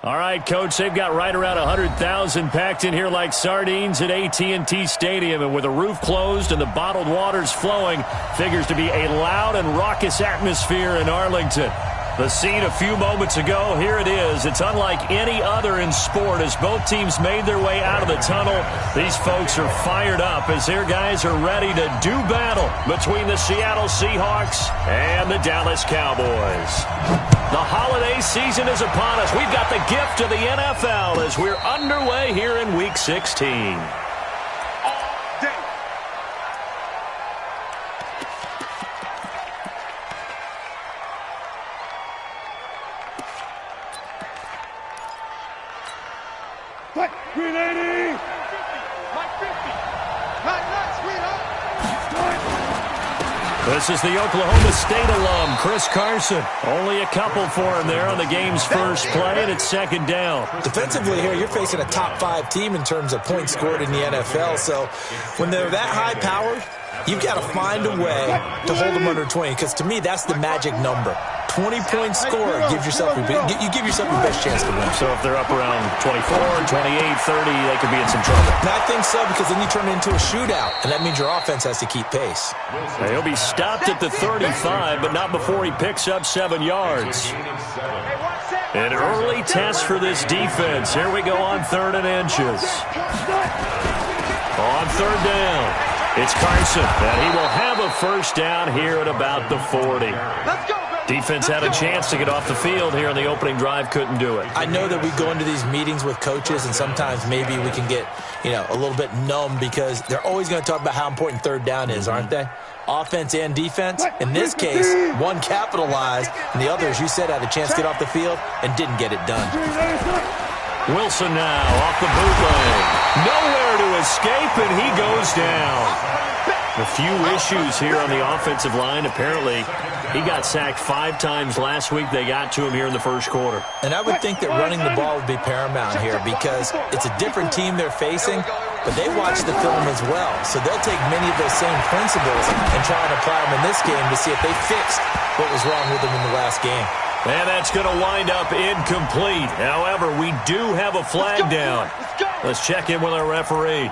All right, Coach, they've got right around 100,000 packed in here like sardines at AT&T Stadium, and with the roof closed and the bottled waters flowing, figures to be a loud and raucous atmosphere in Arlington. The scene a few moments ago, here it is. It's unlike any other in sport as both teams made their way out of the tunnel. These folks are fired up as their guys are ready to do battle between the Seattle Seahawks and the Dallas Cowboys. The holiday season is upon us. We've got the gift of the NFL as we're underway here in Week 16. This is the Oklahoma State alum, Chris Carson. Only a couple for him there on the game's first play, and it's second down. Defensively here, you're facing a top-5 team in terms of points scored in the NFL. So when they're that high-powered, you've got to find a way to hold them under 20, because to me, that's the magic number. 20-point score, you give yourself your best chance to win. So if they're up around 24, 28, 30, they could be in some trouble. And I think so, because then you turn it into a shootout, and that means your offense has to keep pace. He'll be stopped at the 35, but not before he picks up 7 yards. An early test for this defense. Here we go on 3rd and inches. On 3rd down, it's Carson, and he will have a first down here at about the 40. Let's go! Defense had a chance to get off the field here in the opening drive, couldn't do it. I know that we go into these meetings with coaches, and sometimes maybe we can get, a little bit numb because they're always going to talk about how important 3rd down is, aren't they? Offense and defense. In this case, one capitalized, and the other, as you said, had a chance to get off the field and didn't get it done. Wilson now off the bootleg. Nowhere to escape, and he goes down. A few issues here on the offensive line. Apparently, he got sacked 5 times last week. They got to him here in the first quarter. And I would think that running the ball would be paramount here because it's a different team they're facing, but they watch the film as well. So they'll take many of those same principles and try and apply them in this game to see if they fixed what was wrong with them in the last game. And that's going to wind up incomplete. However, we do have a flag down. Let's check in with our referee.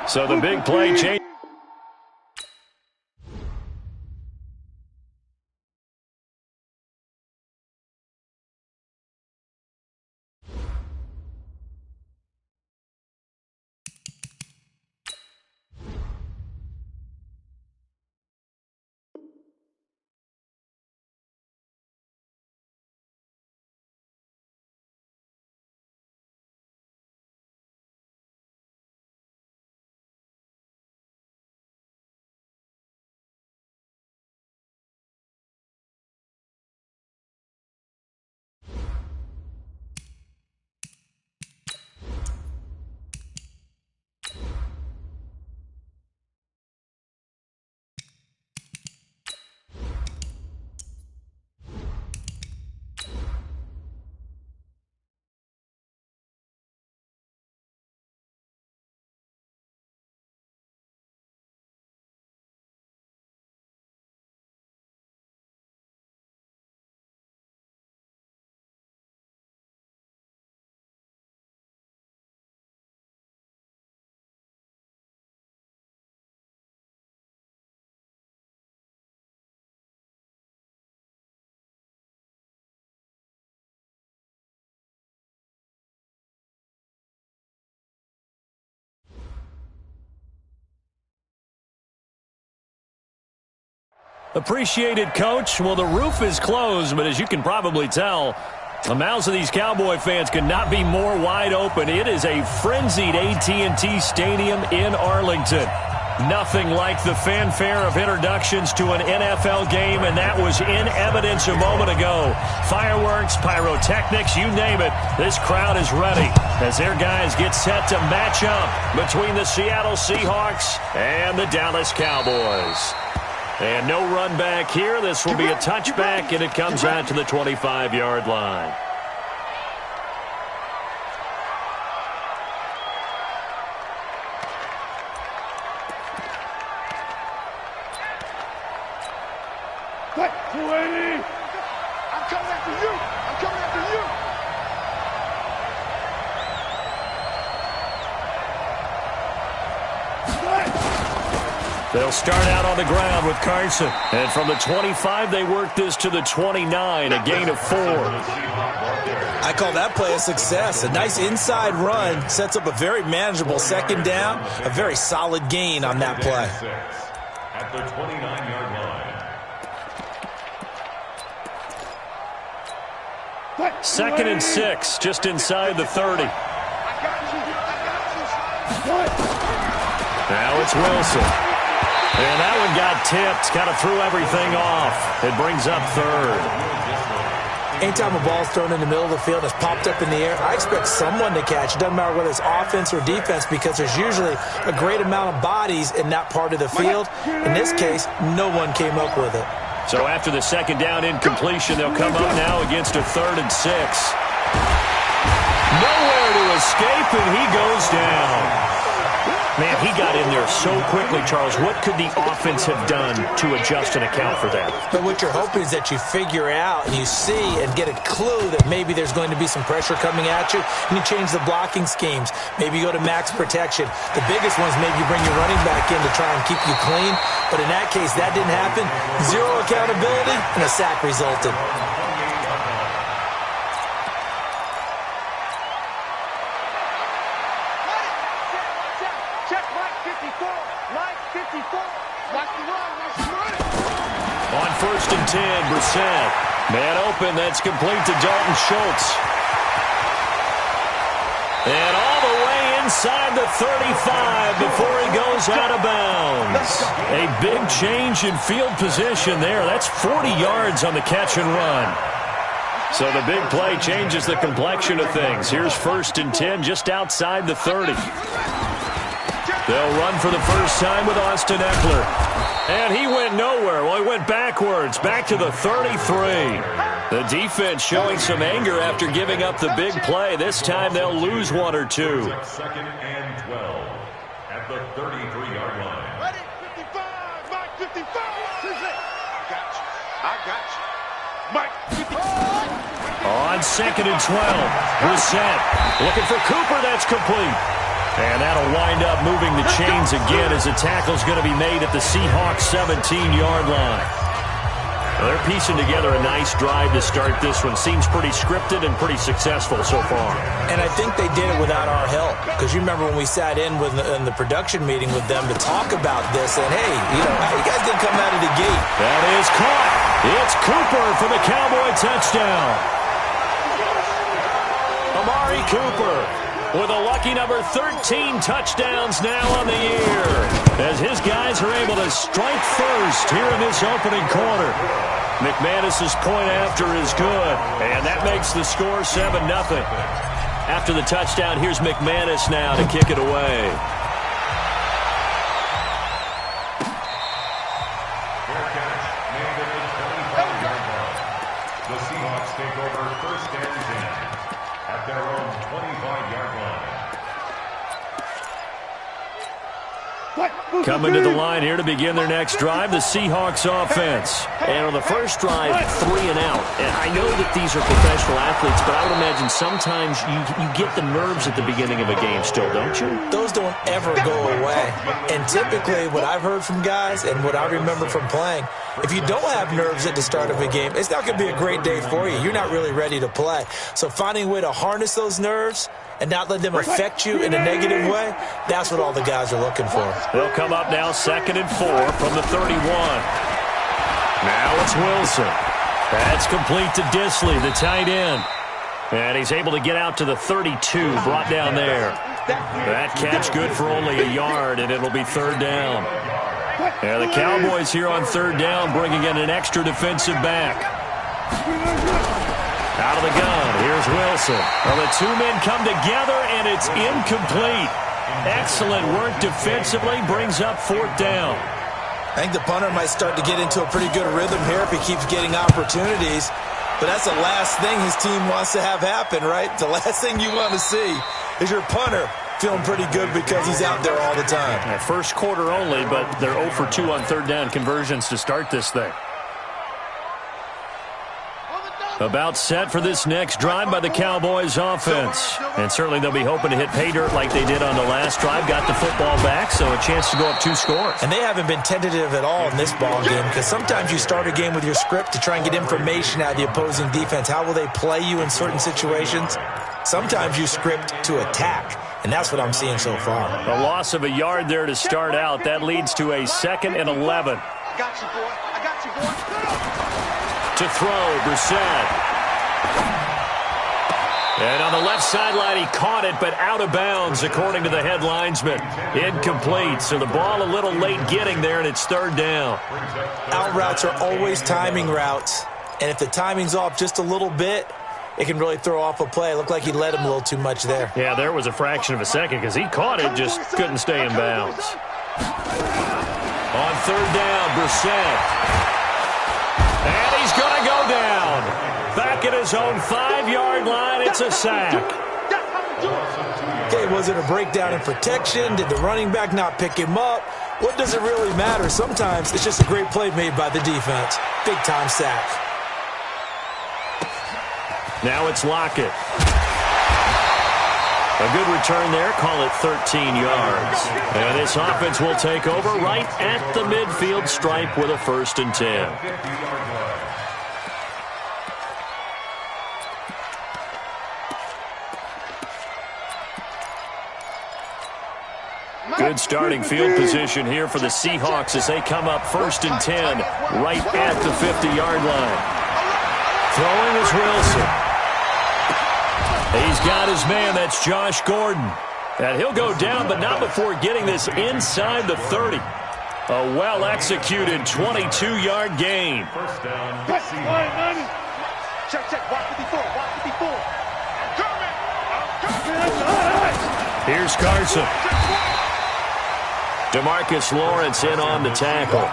So the big play change. Appreciated, Coach. Well, the roof is closed, but as you can probably tell, the mouths of these Cowboy fans could not be more wide open. It is a frenzied AT&T Stadium in Arlington. Nothing like the fanfare of introductions to an NFL game, and that was in evidence a moment ago. Fireworks, pyrotechnics, you name it. This crowd is ready as their guys get set to match up between the Seattle Seahawks and the Dallas Cowboys. And no run back here. This will be a touchback, and it comes out to the 25-yard line. What? 280. I'm coming after you. I'm coming after you. They'll start out on the ground with Carson. And from the 25, they work this to the 29, a gain of 4. I call that play a success. A nice inside run sets up a very manageable second down, a very solid gain on that play. At the 29-yard line. Second and 6, just inside the 30. Now it's Wilson. And that one got tipped, kind of threw everything off. It brings up third. Anytime a ball's thrown in the middle of the field and it's popped up in the air, I expect someone to catch. It doesn't matter whether it's offense or defense because there's usually a great amount of bodies in that part of the field. In this case, no one came up with it. So after the second down incompletion, they'll come up now against a 3rd and 6. Nowhere to escape, and he goes down. Man, he got in there so quickly, Charles. What could the offense have done to adjust and account for that? But what you're hoping is that you figure out and you see and get a clue that maybe there's going to be some pressure coming at you, and you change the blocking schemes. Maybe you go to max protection. The biggest ones, maybe you bring your running back in to try and keep you clean. But in that case, that didn't happen. Zero accountability, and a sack resulted. On 1st and 10, Brissett. Man open, that's complete to Dalton Schultz. And all the way inside the 35 before he goes out of bounds. A big change in field position there. That's 40 yards on the catch and run. So the big play changes the complexion of things. Here's 1st and 10 just outside the 30. They'll run for the first time with Austin Eckler. And he went nowhere. Well, he went backwards, back to the 33. The defense showing some anger after giving up the big play. This time they'll lose 1 or 2. 2nd and 12 at the 33-yard line. Ready? 55. Mike 55. I got you. Mike 55. On 2nd and 12, Brissett looking for Cooper. That's complete. And that'll wind up moving the chains again as the tackle's going to be made at the Seahawks 17-yard line. Well, they're piecing together a nice drive to start this one. Seems pretty scripted and pretty successful so far. And I think they did it without our help. Because you remember when we sat in the production meeting with them to talk about this, and hey, you guys didn't come out of the gate. That is caught. It's Cooper for the Cowboy touchdown. Amari Cooper with a lucky number 13 touchdowns now on the year, as his guys are able to strike first here in this opening quarter. McManus's point after is good, and that makes the score 7-0. After the touchdown, here's McManus now to kick it away. The Seahawks take over 1st and 10 at their own 25-yard line. Coming to the line here to begin their next drive, the Seahawks offense. And on the first drive, 3 and out. And I know that these are professional athletes, but I would imagine sometimes you get the nerves at the beginning of a game still, don't you? Those don't ever go away. And typically what I've heard from guys and what I remember from playing, if you don't have nerves at the start of a game, it's not going to be a great day for you. You're not really ready to play. So finding a way to harness those nerves and not let them affect you in a negative way, that's what all the guys are looking for. They'll come up now 2nd and 4 from the 31. Now it's Wilson. That's complete to Disley, the tight end. And he's able to get out to the 32, brought down there. That catch good for only a yard, and it'll be 3rd down. And the Cowboys here on 3rd down bringing in an extra defensive back. Out of the gun, here's Wilson. Well, the two men come together, and it's incomplete. Excellent work defensively, brings up 4th down. I think the punter might start to get into a pretty good rhythm here if he keeps getting opportunities. But that's the last thing his team wants to have happen, right? The last thing you want to see is your punter feeling pretty good because he's out there all the time. First quarter only, but they're 0 for 2 on 3rd down conversions to start this thing. About set for this next drive by the Cowboys offense. And certainly they'll be hoping to hit pay dirt like they did on the last drive. Got the football back, so a chance to go up 2 scores. And they haven't been tentative at all in this ball game, because sometimes you start a game with your script to try and get information out of the opposing defense. How will they play you in certain situations? Sometimes you script to attack, and that's what I'm seeing so far. A loss of a yard there to start out. That leads to a 2nd and 11. I got you, boy. I got you, boy. To throw, Brissett. And on the left sideline, he caught it, but out of bounds, according to the head linesman. Incomplete, so the ball a little late getting there, and it's 3rd down. Out routes are always timing routes, and if the timing's off just a little bit, it can really throw off a play. It looked like he led him a little too much there. Yeah, there was a fraction of a second because he caught it, just couldn't stay in bounds. On 3rd down, Brissett. And he's going to go down. Back at his own 5-yard line, it's a sack. Okay, was it a breakdown in protection? Did the running back not pick him up? What does it really matter? Sometimes it's just a great play made by the defense. Big-time sack. Now it's Lockett. A good return there. Call it 13 yards. And this offense will take over right at the midfield stripe with a 1st and 10. Good starting field position here for the Seahawks as they come up 1st and 10 right at the 50-yard line. Throwing is Wilson. He's got his man. That's Josh Gordon. And he'll go down, but not before getting this inside the 30. A well-executed 22-yard gain. First down, Check, check. Watch 54. Watch 54. I'm coming. Here's Carson. DeMarcus Lawrence in on the tackle.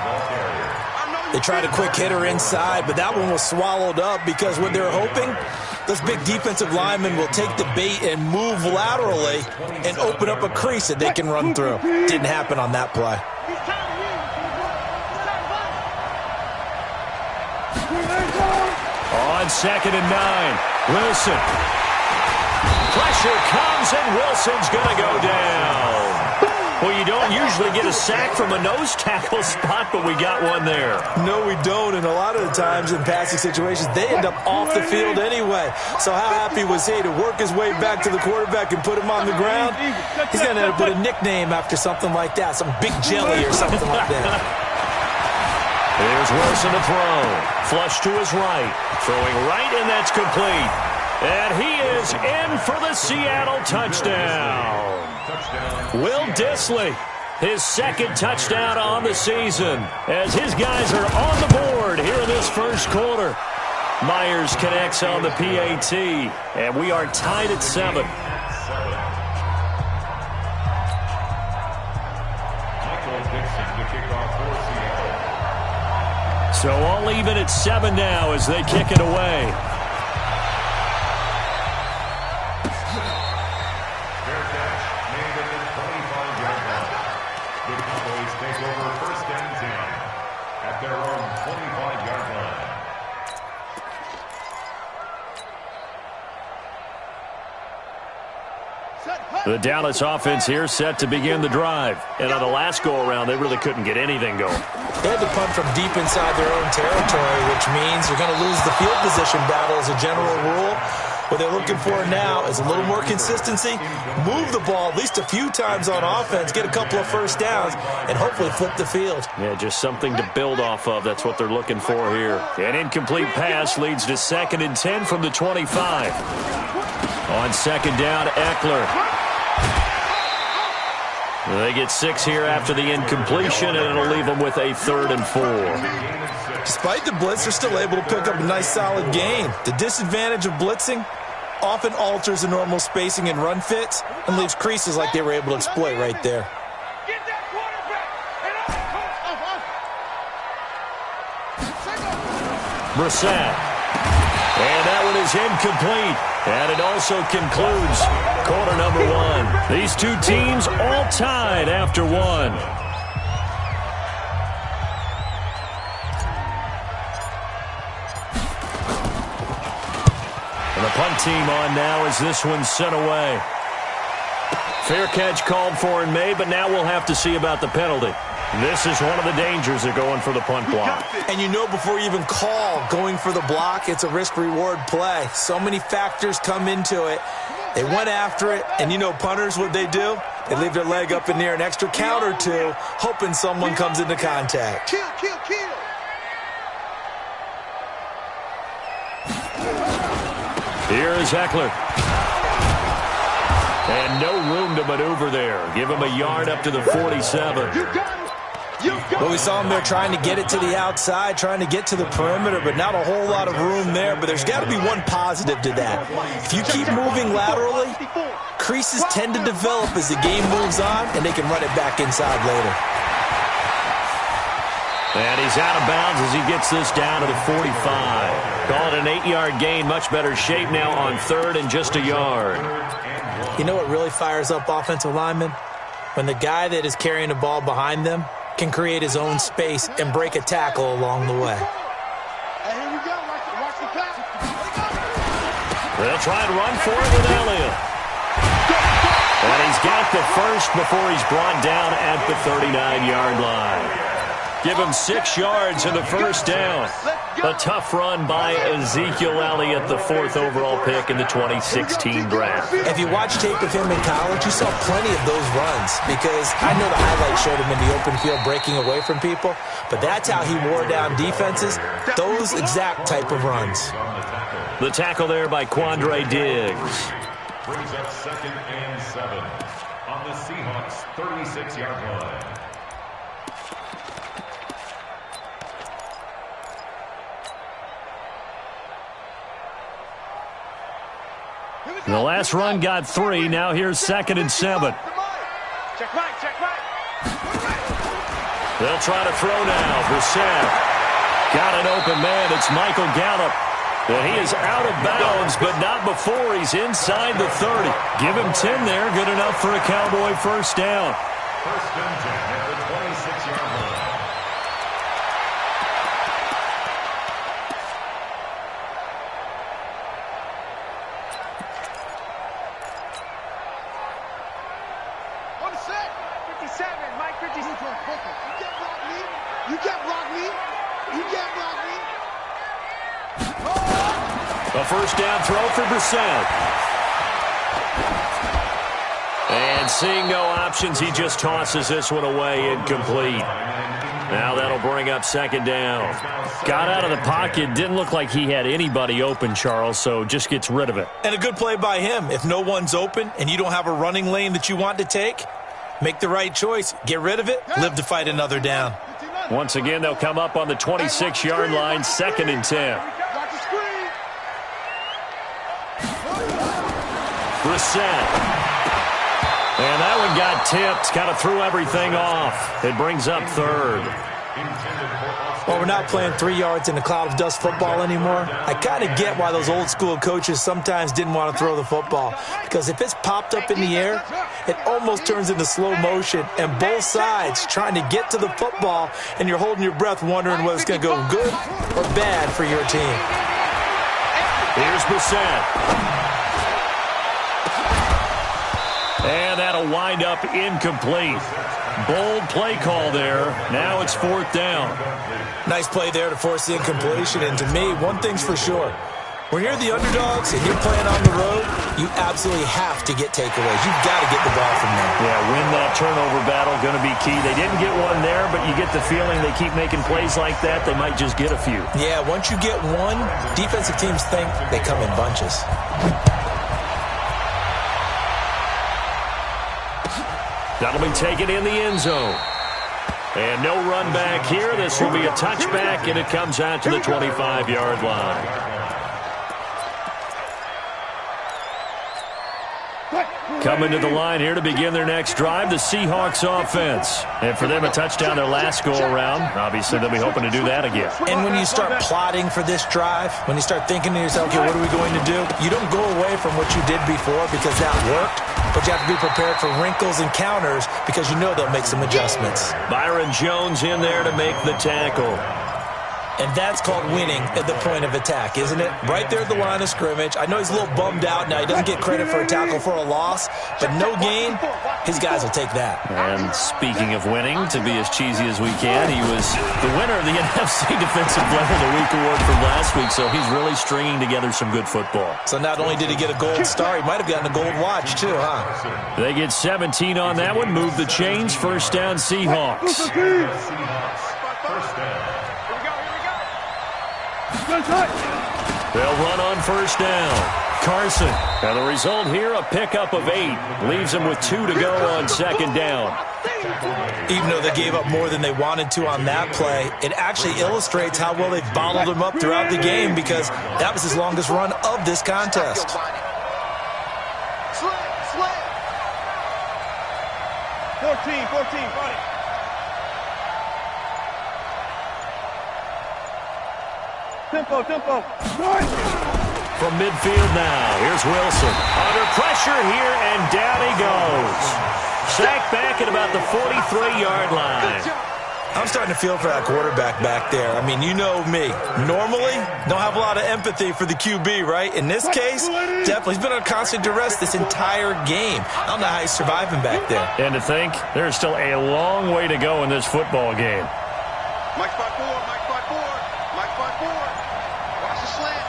They tried a quick hitter inside, but that one was swallowed up because what they're hoping, those big defensive linemen will take the bait and move laterally and open up a crease that they can run through. Didn't happen on that play. On 2nd and 9, Wilson. Pressure comes, and Wilson's going to go down. Well, you don't usually get a sack from a nose tackle spot, but we got one there. No, we don't, and a lot of the times in passing situations, they end up off the field anyway. So how happy was he to work his way back to the quarterback and put him on the ground? He's going to end up with a nickname after something like that, some Big Jelly or something like that. Here's Wilson to throw. Flush to his right. Throwing right, and that's complete. And he is in for the Seattle touchdown. Will Dissly, his 2nd touchdown on the season, as his guys are on the board here in this 1st quarter. Myers connects on the PAT, and we are tied at 7. So all even at 7 now as they kick it away. The Dallas offense here set to begin the drive. And on the last go-around, they really couldn't get anything going. They had to punt from deep inside their own territory, which means you're going to lose the field position battle as a general rule. What they're looking for now is a little more consistency, move the ball at least a few times on offense, get a couple of 1st downs, and hopefully flip the field. Yeah, just something to build off of. That's what they're looking for here. An incomplete pass leads to 2nd and 10 from the 25. On 2nd down, Eckler. They get 6 here after the incompletion, and it'll leave them with a 3rd and 4. Despite the blitz, they're still able to pick up a nice, solid gain. The disadvantage of blitzing often alters the normal spacing and run fits and leaves creases like they were able to exploit right there. Get that quarterback. Brissett. And that one is incomplete. And it also concludes quarter number 1. These two teams all tied after 1. And the punt team on now as this one's sent away. Fair catch called for and made, but now we'll have to see about the penalty. This is one of the dangers of going for the punt block. And you know before you even call going for the block, it's a risk-reward play. So many factors come into it. They went after it, and you know punters, what they do? They leave their leg up in the air an extra count or two, hoping someone comes into contact. Kill. Here is Eckler. And no room to maneuver there. Give him a yard up to the 47. Well, we saw him there trying to get it to the outside, trying to get to the perimeter, but not a whole lot of room there. But there's got to be one positive to that. If you keep moving laterally, creases tend to develop as the game moves on, and they can run it back inside later. And he's out of bounds as he gets this down to the 45. Call it an 8-yard gain. Much better shape now on 3rd and just a yard. You know what really fires up offensive linemen? When the guy that is carrying the ball behind them can create his own space and break a tackle along the way. Hey, here we go. Watch the pass. They'll try and run for it with Elliott. And he's got the first before he's brought down at the 39-yard line. Give him 6 yards in the first down. A tough run by Ezekiel Elliott, the 4th overall pick in the 2016 draft. If you watch tape of him in college, you saw plenty of those runs because I know the highlights showed him in the open field breaking away from people, but that's how he wore down defenses, those exact type of runs. The tackle there by Quandre Diggs. Brings up 2nd and 7 on the Seahawks' 36-yard line. The last run got 3. Now here's 2nd and 7. Check right. They'll try to throw now. Brissett got an open man. It's Michael Gallup. And he is out of bounds, but not before he's inside the 30. Give him 10 there. Good enough for a Cowboy first down. First and 10 at the 26-yard line. On the set. 57, Mike 57. You can't block me. You can't block me. You can't block me. A first down throw for Brissett. And seeing no options, he just tosses this one away incomplete. Now that'll bring up 2nd down. Got out of the pocket. Didn't look like he had anybody open, Charles, so just gets rid of it. And a good play by him. If no one's open and you don't have a running lane that you want to take, make the right choice. Get rid of it. Live to fight another down. Once again, they'll come up on the 26-yard line, 2nd and 10. Watch the screen. Brissett. And that one got tipped. Kind of threw everything off. It brings up 3rd. Well, we're not playing 3 yards in a cloud of dust football anymore. I kind of get why those old school coaches sometimes didn't want to throw the football. Because if it's popped up in the air, it almost turns into slow motion. And both sides trying to get to the football, and you're holding your breath wondering whether it's going to go good or bad for your team. Here's Brissett. And that'll wind up incomplete. Bold play call there. Now it's 4th down. Nice play there to force the incompletion. And to me, one thing's for sure. When you're the underdogs and you're playing on the road, you absolutely have to get takeaways. You've got to get the ball from there. Yeah, win that turnover battle, going to be key. They didn't get one there, but you get the feeling they keep making plays like that, they might just get a few. Yeah, once you get one, defensive teams think they come in bunches. That'll be taken in the end zone. And no run back here. This will be a touchback, and it comes out to the 25-yard line. Coming to the line here to begin their next drive, the Seahawks offense. And for them, a touchdown their last go-around. Obviously, they'll be hoping to do that again. And when you start plotting for this drive, when you start thinking to yourself, okay, what are we going to do? You don't go away from what you did before because that worked, but you have to be prepared for wrinkles and counters because you know they'll make some adjustments. Byron Jones in there to make the tackle. And that's called winning at the point of attack, isn't it? Right there at the line of scrimmage. I know he's a little bummed out now. He doesn't get credit for a tackle for a loss, but no gain, his guys will take that. And speaking of winning, to be as cheesy as we can, he was the winner of the NFC Defensive Player of the Week award from last week, so he's really stringing together some good football. So not only did he get a gold star, he might have gotten a gold watch too, huh? They get 17 on that one, move the chains, first down Seahawks. First down. They'll run on first down. Carson. And the result here, a pickup of 8. Leaves them with 2 to go on second down. Even though they gave up more than they wanted to on that play, it actually illustrates how well they've bottled him up throughout the game because that was his longest run of this contest. Slam. 14, buddy. Tempo. From midfield now, here's Wilson. Under pressure here, and down he goes. Sacked back at about the 43-yard line. I'm starting to feel for that quarterback back there. I mean, you know me. Normally, don't have a lot of empathy for the QB, right? In this case, definitely. He's been on constant duress this entire game. I don't know how he's surviving back there. And to think, there's still a long way to go in this football game. Mike spot forward. Watch the slant.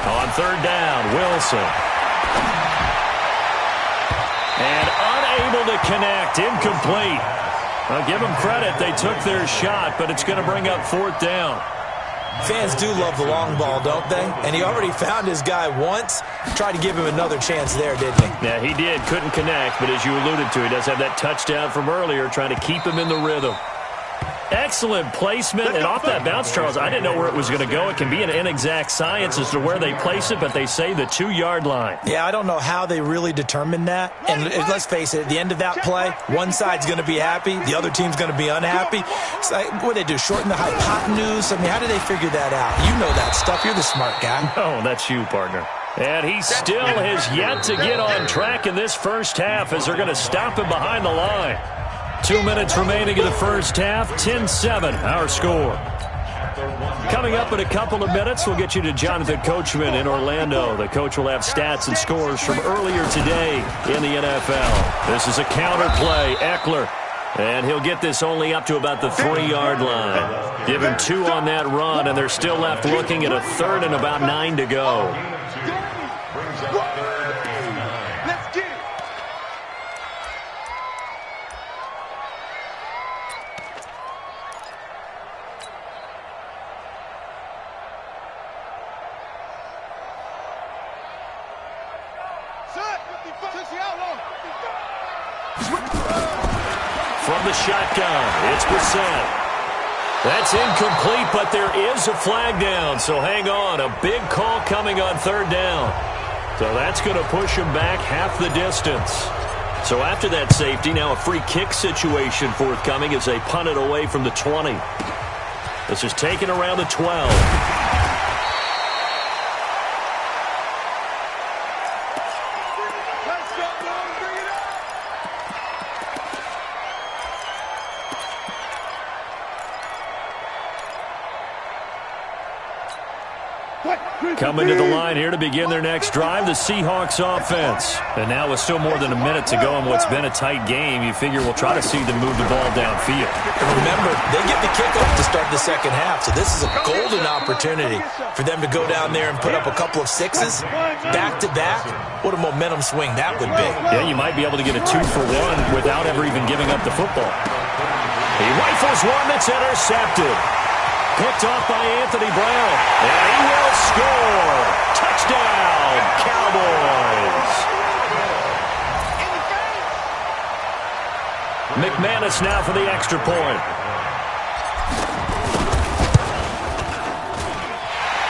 On third down, Wilson. And unable to connect, incomplete. I'll give them credit, they took their shot, but it's going to bring up fourth down. Fans do love the long ball, don't they? And he already found his guy once. Tried to give him another chance there, didn't he? Yeah, he did. Couldn't connect, but as you alluded to, he does have that touchdown from earlier, trying to keep him in the rhythm. Excellent placement, and off that bounce, Charles, I didn't know where it was going to go. It can be an inexact science as to where they place it, but they say the 2-yard line. Yeah, I don't know how they really determined that. And let's face it, at the end of that play, one side's going to be happy, the other team's going to be unhappy. So, what do they do, shorten the hypotenuse? I mean, how do they figure that out? You know that stuff. You're the smart guy. Oh, that's you, partner. And he still has yet to get on track in this first half as they're going to stop him behind the line. 2 minutes remaining in the first half, 10-7, our score. Coming up in a couple of minutes, we'll get you to Jonathan Coachman in Orlando. The coach will have stats and scores from earlier today in the NFL. This is a counter play, Eckler. And he'll get this only up to about the 3-yard line. Give him 2 on that run, and they're still left looking at a third and about 9 to go. From the shotgun, it's Brissett. That's incomplete, but there is a flag down, so hang on. A big call coming on third down. So that's going to push him back half the distance. So after that safety, now a free kick situation forthcoming as they punt it away from the 20. This is taken around the 12. Coming to the line here to begin their next drive, the Seahawks offense. And now with still more than a minute to go in what's been a tight game, you figure we'll try to see them move the ball downfield. And remember, they get the kickoff to start the second half, so this is a golden opportunity for them to go down there and put up a couple of sixes back-to-back. What a momentum swing that would be. Yeah, you might be able to get a 2-for-1 without ever even giving up the football. He rifles one that's intercepted. Picked off by Anthony Brown. And he will score. Touchdown, Cowboys. McManus now for the extra point.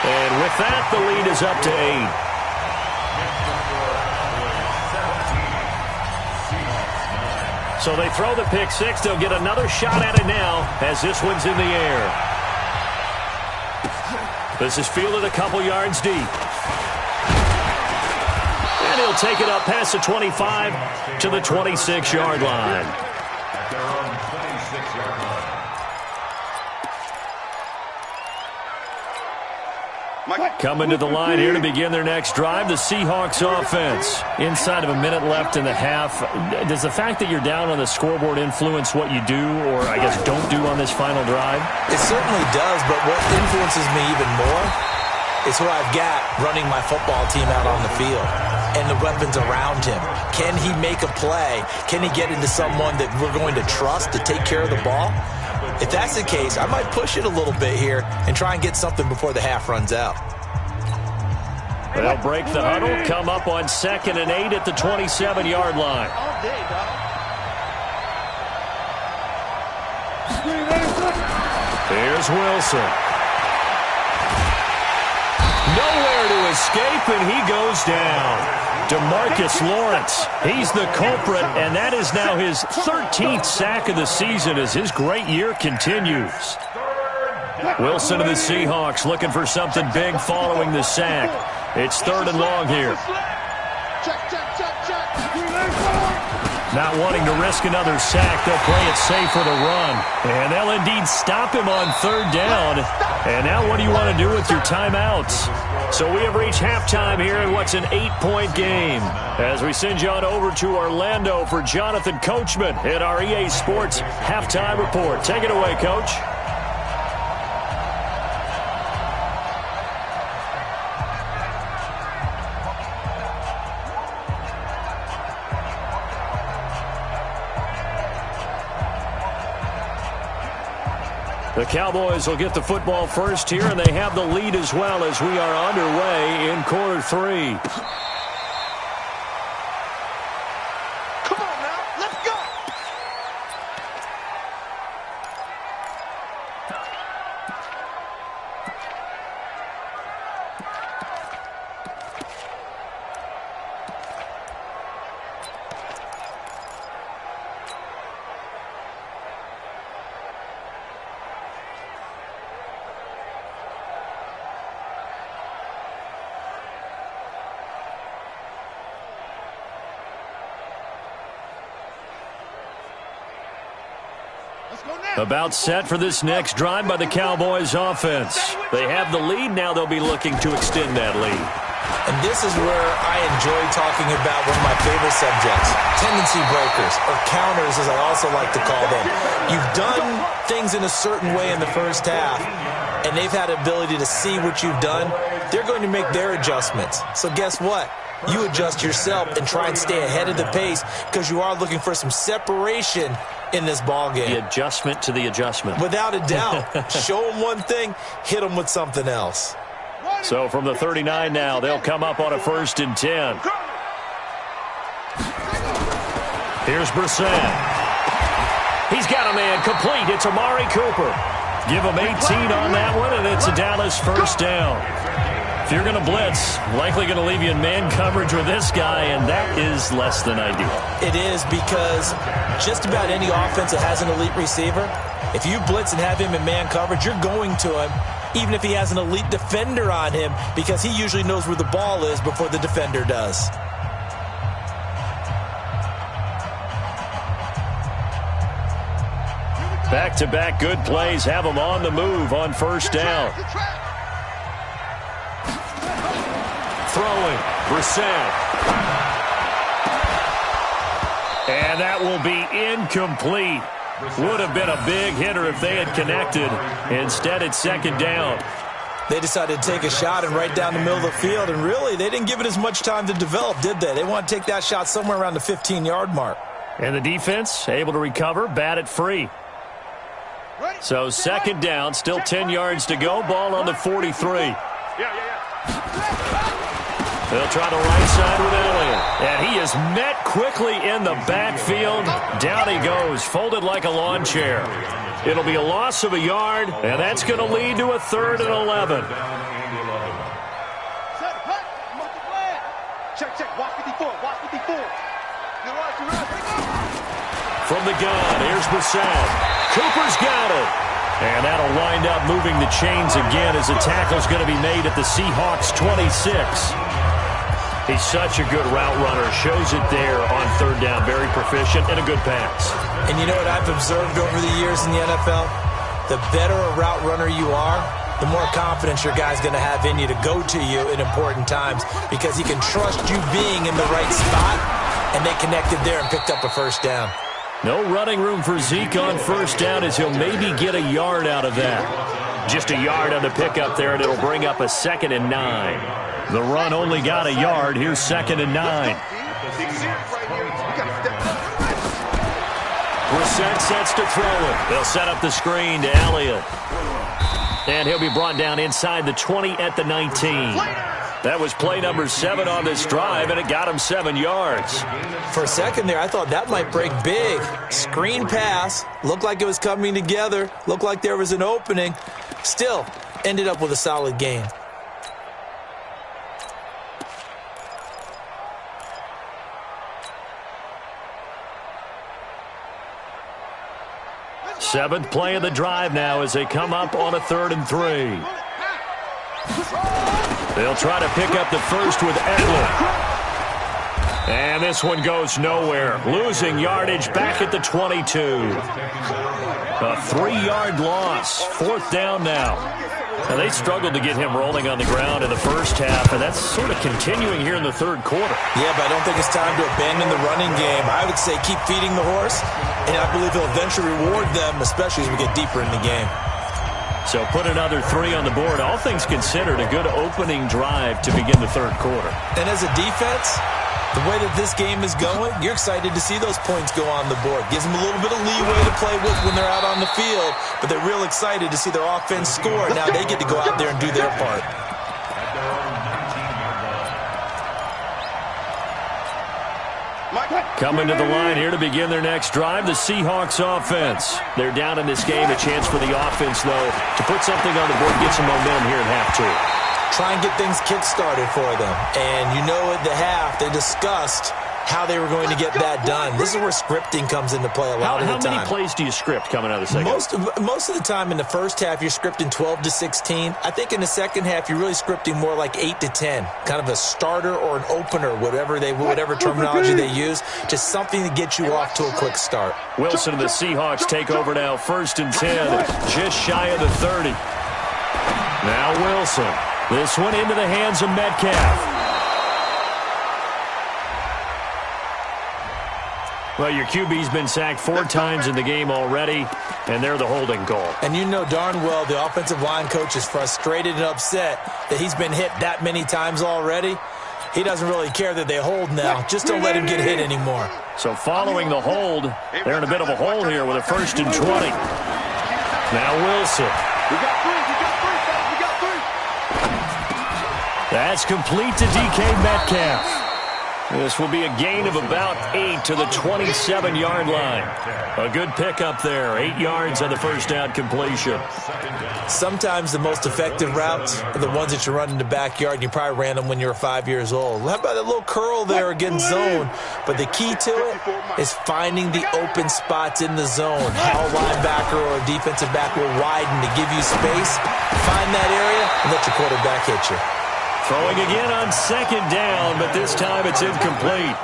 And with that, the lead is up to 8. So they throw the pick six. They'll get another shot at it now as this one's in the air. This is fielded a couple yards deep. And he'll take it up past the 25 to the 26-yard line. Coming to the line here to begin their next drive, the Seahawks offense. Inside of a minute left in the half. Does the fact that you're down on the scoreboard influence what you do or, I guess, don't do on this final drive? It certainly does, but what influences me even more is who I've got running my football team out on the field and the weapons around him. Can he make a play? Can he get into someone that we're going to trust to take care of the ball? If that's the case, I might push it a little bit here and try and get something before the half runs out. They'll break the huddle, come up on 2nd and 8 at the 27-yard line. Here's Wilson. Nowhere to escape, and he goes down. DeMarcus Lawrence, he's the culprit, and that is now his 13th sack of the season as his great year continues. Wilson of the Seahawks looking for something big following the sack. It's 3rd and long here. Not wanting to risk another sack, they'll play it safe for the run. And they'll indeed stop him on 3rd down. And now what do you want to do with your timeouts? So we have reached halftime here in what's an 8-point game. As we send you on over to Orlando for Jonathan Coachman in our EA Sports Halftime Report. Take it away, Coach. The Cowboys will get the football first here, and they have the lead as well as we are underway in quarter 3. Come on now, let's go. About set for this next drive by the Cowboys offense. They have the lead. Now they'll be looking to extend that lead. And this is where I enjoy talking about one of my favorite subjects, tendency breakers, or counters as I also like to call them. You've done things in a certain way in the first half, and they've had the ability to see what you've done. They're going to make their adjustments. So guess what? You adjust yourself and try and stay ahead of the pace because you are looking for some separation in this ballgame. The adjustment to the adjustment. Without a doubt. Show them one thing, hit them with something else. So from the 39 now, they'll come up on a 1st and 10. Here's Brissett. He's got a man complete. It's Amari Cooper. Give him 18 on that one, and it's a Dallas 1st down. If you're going to blitz, likely going to leave you in man coverage with this guy, and that is less than ideal. It is because just about any offense that has an elite receiver, if you blitz and have him in man coverage, you're going to him, even if he has an elite defender on him, because he usually knows where the ball is before the defender does. Back-to-back good plays have him on the move on 1st down. Throwing, Brissett. And that will be incomplete. Would have been a big hitter if they had connected. Instead, it's 2nd down. They decided to take a shot and right down the middle of the field, and really, they didn't give it as much time to develop, did they? They want to take that shot somewhere around the 15-yard mark. And the defense able to recover, bat it free. So 2nd down, still 10 yards to go, ball on the 43. They'll try the right side with Elliott. And he is met quickly in the backfield. Down he goes, folded like a lawn chair. It'll be a loss of a yard, and that's going to lead to a 3rd and 11. Check, watch 54, watch 54. From the gun, here's Brissett. Cooper's got it. And that'll wind up moving the chains again as the tackle's going to be made at the Seahawks 26. He's such a good route runner. Shows it there on 3rd down. Very proficient and a good pass. And you know what I've observed over the years in the NFL? The better a route runner you are, the more confidence your guy's going to have in you to go to you in important times because he can trust you being in the right spot, and they connected there and picked up a first down. No running room for Zeke on first down as he'll maybe get a yard out of that. Just a yard on the pickup there, and it'll bring up a 2nd and 9. The run only got a yard. Here's 2nd and 9. Brissett sets to throw it. They'll set up the screen to Elliott. And he'll be brought down inside the 20 at the 19. That was play number 7 on this drive, and it got him 7 yards. For a second there, I thought that might break big. Screen pass. Looked like it was coming together. Looked like there was an opening. Still, ended up with a solid gain. Seventh play of the drive now as they come up on a 3rd and 3. They'll try to pick up the first with Eckler. And this one goes nowhere. Losing yardage back at the 22. A 3-yard loss. 4th down now. Now, they struggled to get him rolling on the ground in the first half, and that's sort of continuing here in the 3rd quarter. Yeah, but I don't think it's time to abandon the running game. I would say keep feeding the horse, and I believe he'll eventually reward them, especially as we get deeper in the game. So put another 3 on the board. All things considered, a good opening drive to begin the 3rd quarter. And as a defense, the way that this game is going, you're excited to see those points go on the board. Gives them a little bit of leeway to play with when they're out on the field, but they're real excited to see their offense score. Now they get to go out there and do their part. Coming to the line here to begin their next drive, the Seahawks offense. They're down in this game. A chance for the offense, though, to put something on the board, get some momentum here in half 2. Try and get things kick-started for them. And you know at the half, they discussed how they were going to get that done. This is where scripting comes into play a lot of the time. How many plays do you script coming out of the second? Most of the time in the first half, you're scripting 12 to 16. I think in the second half, you're really scripting more like 8 to 10. Kind of a starter or an opener, whatever terminology they use. Just something to get you off to a quick start. Wilson and the Seahawks take over now. 1st and 10, just shy of the 30. Now Wilson. This one into the hands of Metcalf. Well, your QB's been sacked 4 times in the game already, and they're the holding call. And you know darn well the offensive line coach is frustrated and upset that he's been hit that many times already. He doesn't really care that they hold now. Just don't let him get hit anymore. So following the hold, they're in a bit of a hole here with a 1st and 20. Now Wilson. We got 3. That's complete to DK Metcalf. This will be a gain of about 8 to the 27-yard line. A good pickup there. 8 yards on the first down completion. Sometimes the most effective routes are the ones that you run in the backyard, and you probably ran them when you were 5 years old. How about that little curl there against zone? But the key to it is finding the open spots in the zone. How a linebacker or a defensive back will widen to give you space. Find that area and let your quarterback hit you. Throwing again on 2nd down, but this time it's incomplete.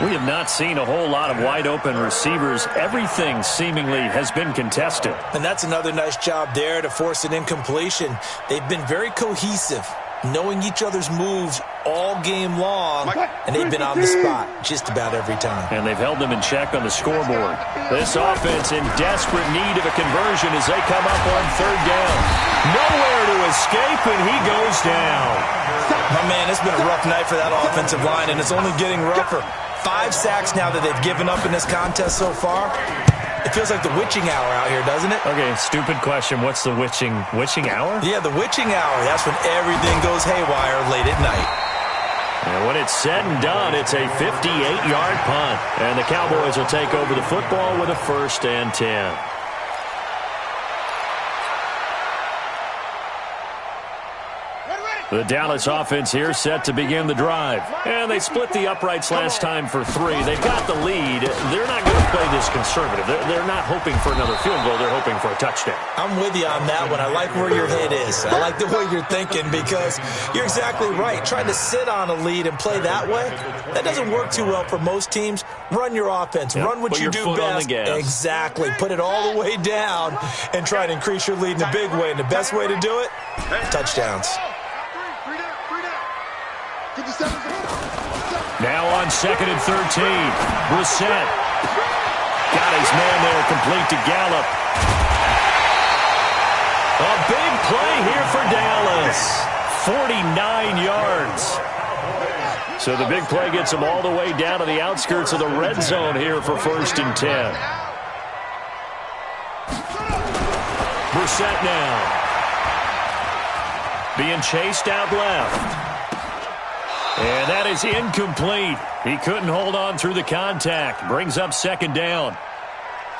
We have not seen a whole lot of wide-open receivers. Everything seemingly has been contested. And that's another nice job there to force an incompletion. They've been very cohesive, knowing each other's moves all game long, and they've been on the spot just about every time. And they've held them in check on the scoreboard. This offense in desperate need of a conversion as they come up on 3rd down. Nowhere to escape, and he goes down. My man, it's been a rough night for that offensive line, and it's only getting rougher. 5 sacks now that they've given up in this contest so far. It feels like the witching hour out here, doesn't it? Okay, stupid question. What's the witching hour? Yeah, the witching hour. That's when everything goes haywire late at night. And when it's said and done, it's a 58-yard punt. And the Cowboys will take over the football with a 1st and 10. Ready. The Dallas offense here set to begin the drive. And they split the uprights last time for 3. They've got the lead. They're not going to play this conservative. They're not hoping for another field goal. They're hoping for a touchdown. I'm with you on that one. I like where your head is. I like the way you're thinking because you're exactly right. Trying to sit on a lead and play that way, that doesn't work too well for most teams. Run your offense. Yep. Run what you do best. Exactly. Put it all the way down and try to increase your lead in a big way. And the best way to do it, touchdowns. Now on 2nd and 13, Brissett got his man there, complete to Gallup. A big play here for Dallas, 49 yards. So the big play gets them all the way down to the outskirts of the red zone here for 1st and 10. Brissett now being chased out left. And that is incomplete. He couldn't hold on through the contact. Brings up 2nd down.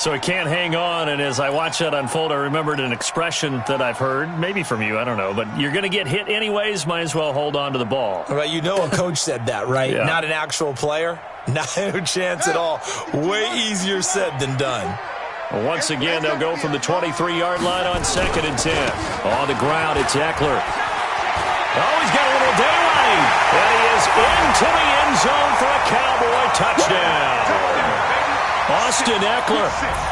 So he can't hang on, and as I watched that unfold, I remembered an expression that I've heard, maybe from you, I don't know, but you're going to get hit anyways, might as well hold on to the ball. Right, you know a coach said that, right? Yeah. Not an actual player. Not a chance at all. Way easier said than done. Well, once again, they'll go from the 23-yard line on 2nd and 10. On the ground, it's Eckler. Oh, he's got a little daylight. And he is into the end zone for a Cowboy touchdown. Austin Eckler,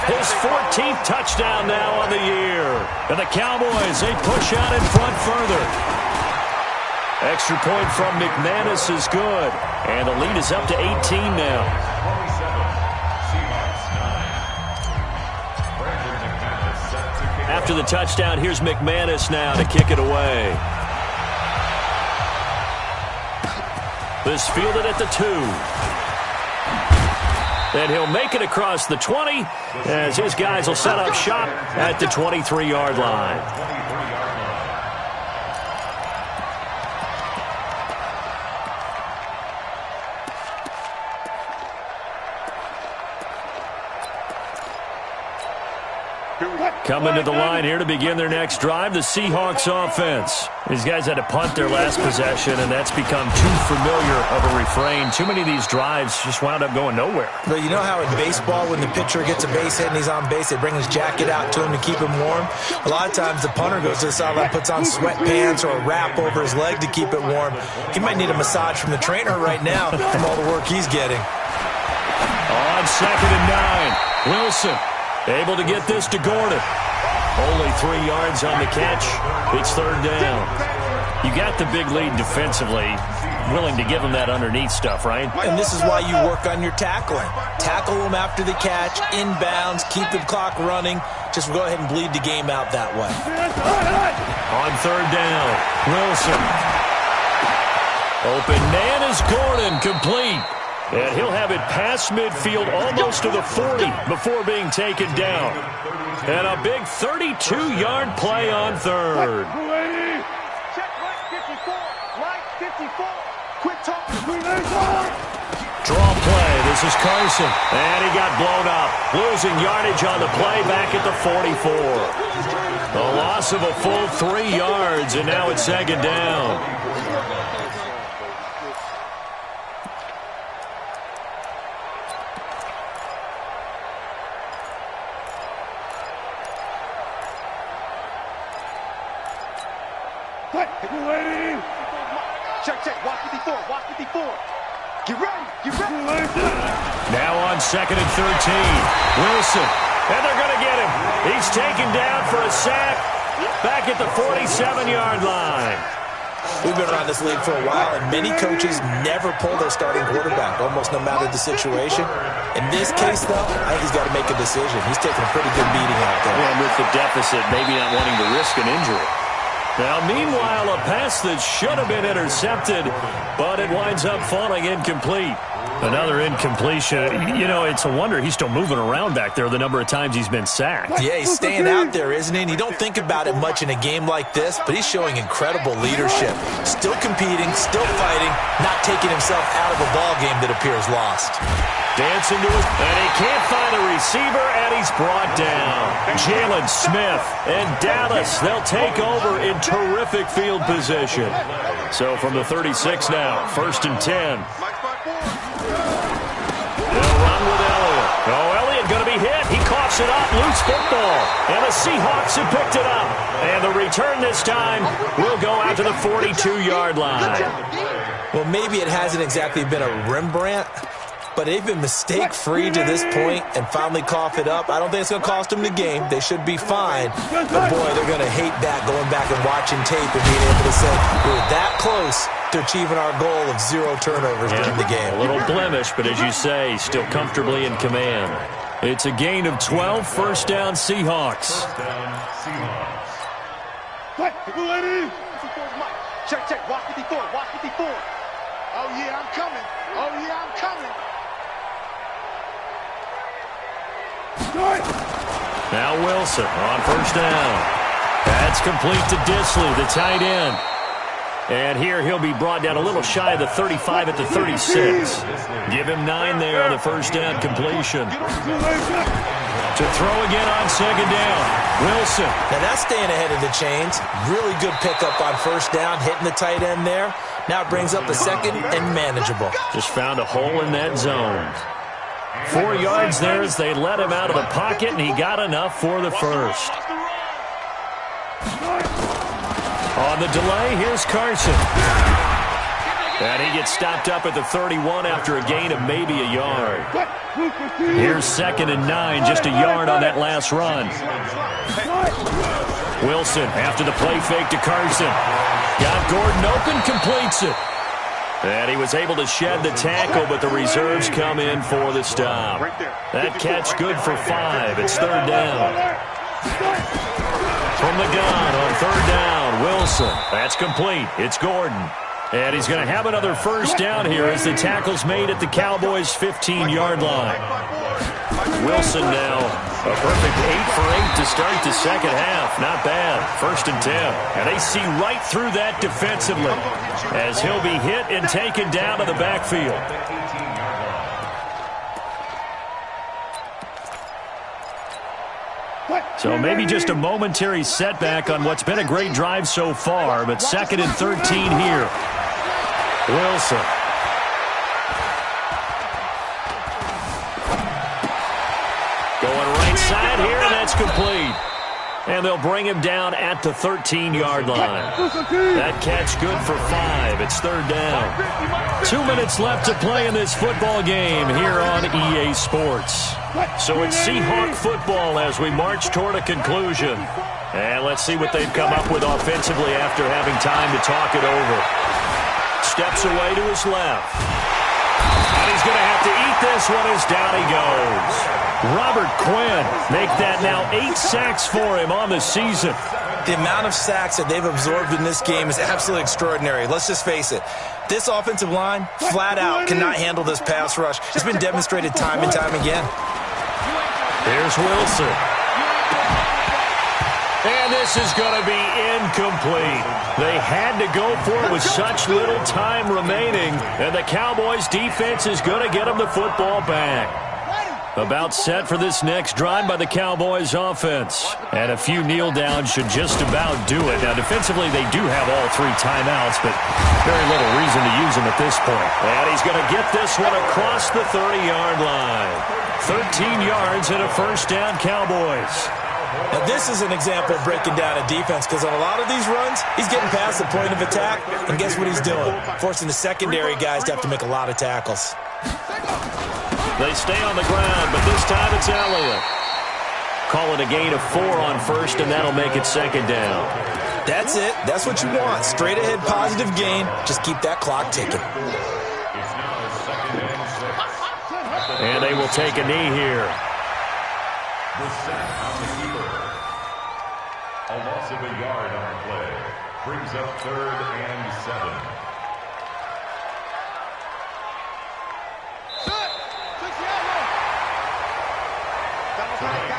his 14th touchdown now on the year. And the Cowboys, they push out in front further. Extra point from McManus is good. And the lead is up to 18 now. After the touchdown, here's McManus now to kick it away. This fielded at the 2. And he'll make it across the 20 as his guys will set up shop at the 23-yard line. Coming to the line here to begin their next drive, the Seahawks offense. These guys had to punt their last possession, and that's become too familiar of a refrain. Too many of these drives just wound up going nowhere. But you know how in baseball, when the pitcher gets a base hit and he's on base, they bring his jacket out to him to keep him warm? A lot of times the punter goes to the sideline, puts on sweatpants or a wrap over his leg to keep it warm. He might need a massage from the trainer right now from all the work he's getting. On 2nd and 9, Wilson able to get this to Gordon. Only 3 yards on the catch. It's 3rd down. You got the big lead defensively. Willing to give them that underneath stuff, right? And this is why you work on your tackling. Tackle them after the catch, inbounds, keep the clock running. Just go ahead and bleed the game out that way. On 3rd down, Wilson. Open man is Gordon, complete. And he'll have it past midfield almost to the 40 before being taken down. And a big 32-yard play on 3rd. Check right 54. Quick talk. Draw play. This is Carson. And he got blown up. Losing yardage on the play back at the 44. A loss of a full 3 yards, and now it's 2nd down. Check. Watch 54. Get ready. Now on 2nd and 13, Wilson. And they're going to get him. He's taken down for a sack back at the 47-yard line. We've been around this league for a while, and many coaches never pull their starting quarterback, almost no matter the situation. In this case, though, I think he's got to make a decision. He's taking a pretty good beating out there. And with the deficit, maybe not wanting to risk an injury. Now, meanwhile, a pass that should have been intercepted, but it winds up falling incomplete. Another incompletion. You know, it's a wonder he's still moving around back there the number of times he's been sacked. Yeah, he's staying out there, isn't he? And you don't think about it much in a game like this, but he's showing incredible leadership. Still competing, still fighting, not taking himself out of a ball game that appears lost. Dancing to it, and he can't find a receiver, and he's brought down. Jalen Smith and Dallas, they'll take over in terrific field position. So from the 36 now, 1st and 10. They'll run with Elliott. Oh, Elliott going to be hit. He coughs it up. Loose football. And the Seahawks have picked it up. And the return this time will go out to the 42-yard line. Well, maybe it hasn't exactly been a Rembrandt, but they've been mistake-free to this point and finally cough it up. I don't think it's going to cost them the game. They should be fine. But, boy, they're going to hate that, going back and watching tape and being able to say, we're that close to achieving our goal of 0 turnovers during the game. A little blemish, but as you say, still comfortably in command. It's a gain of 12, 1st down Seahawks. Check. Watch 54. Oh, yeah, I'm coming. Now Wilson on 1st down. That's complete to Disley, the tight end. And here he'll be brought down a little shy of the 35 at the 36. Give him 9 there on the 1st down completion. To throw again on 2nd down. Wilson. Now that's staying ahead of the chains. Really good pickup on 1st down, hitting the tight end there. Now it brings up a 2nd and manageable. Just found a hole in that zone. 4 yards there as they let him out of the pocket, and he got enough for the 1st. On the delay, here's Carson. And he gets stopped up at the 31 after a gain of maybe a yard. Here's 2nd and 9, just a yard on that last run. Wilson after the play fake to Carson. Got Gordon open, completes it. And he was able to shed the tackle, but the reserves come in for the stop. That catch good for 5. It's 3rd down. From the gun on 3rd down, Wilson. That's complete. It's Gordon. And he's going to have another 1st down here as the tackle's made at the Cowboys' 15-yard line. Wilson now a perfect 8 for 8 to start the 2nd half. Not bad. 1st and 10. And they see right through that defensively as he'll be hit and taken down to the backfield. So maybe just a momentary setback on what's been a great drive so far, but 2nd and 13 here. Wilson. Going right side here, and that's complete. And they'll bring him down at the 13-yard line. That catch good for 5. It's 3rd down. 2 minutes left to play in this football game here on EA Sports. So it's Seahawk football as we march toward a conclusion. And let's see what they've come up with offensively after having time to talk it over. Steps away to his left. And he's going to have to eat this one as down he goes. Robert Quinn make that now 8 sacks for him on the season. The amount of sacks that they've absorbed in this game is absolutely extraordinary. Let's just face it. This offensive line, flat out, cannot handle this pass rush. It's been demonstrated time and time again. Here's Wilson. And this is going to be incomplete. They had to go for it with such little time remaining, and the Cowboys' defense is going to get them the football back. About set for this next drive by the Cowboys offense. And a few kneel downs should just about do it. Now, defensively, they do have all 3 timeouts, but very little reason to use them at this point. And he's going to get this one across the 30-yard line. 13 yards and a 1st down, Cowboys. Now, this is an example of breaking down a defense because on a lot of these runs, he's getting past the point of attack, and guess what he's doing? Forcing the secondary guys to have to make a lot of tackles. They stay on the ground, but this time it's Elliott. Call it a gain of 4 on 1st, and that'll make it 2nd down. That's it. That's what you want. Straight ahead positive gain. Just keep that clock ticking. And they will take a knee here. The sack on the keeper. A loss of a yard on the play. Brings up 3rd and 7.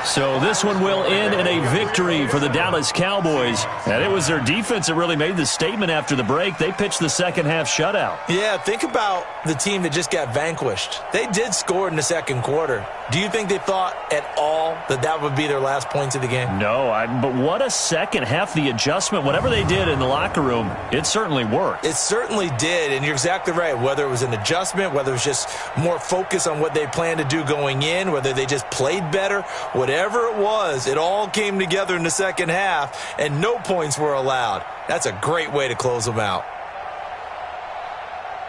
So this one will end in a victory for the Dallas Cowboys. And it was their defense that really made the statement after the break. They pitched the second half shutout. Yeah, think about the team that just got vanquished. They did score in the second quarter. Do you think they thought at all that that would be their last points of the game? No, but what a second half. The adjustment, whatever they did in the locker room, it certainly worked. It certainly did, and you're exactly right. Whether it was an adjustment, whether it was just more focus on what they planned to do going in, whether they just played better, whatever it was, it all came together in the second half, and no points were allowed. That's a great way to close them out.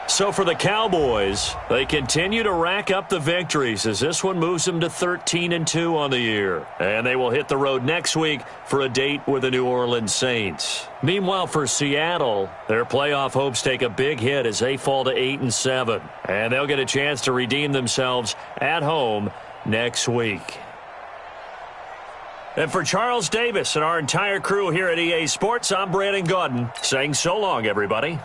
So for the Cowboys, they continue to rack up the victories as this one moves them to 13-2 on the year. And they will hit the road next week for a date with the New Orleans Saints. Meanwhile, for Seattle, their playoff hopes take a big hit as they fall to 8-7. And they'll get a chance to redeem themselves at home next week. And for Charles Davis and our entire crew here at EA Sports, I'm Brandon Gaudin saying so long, everybody.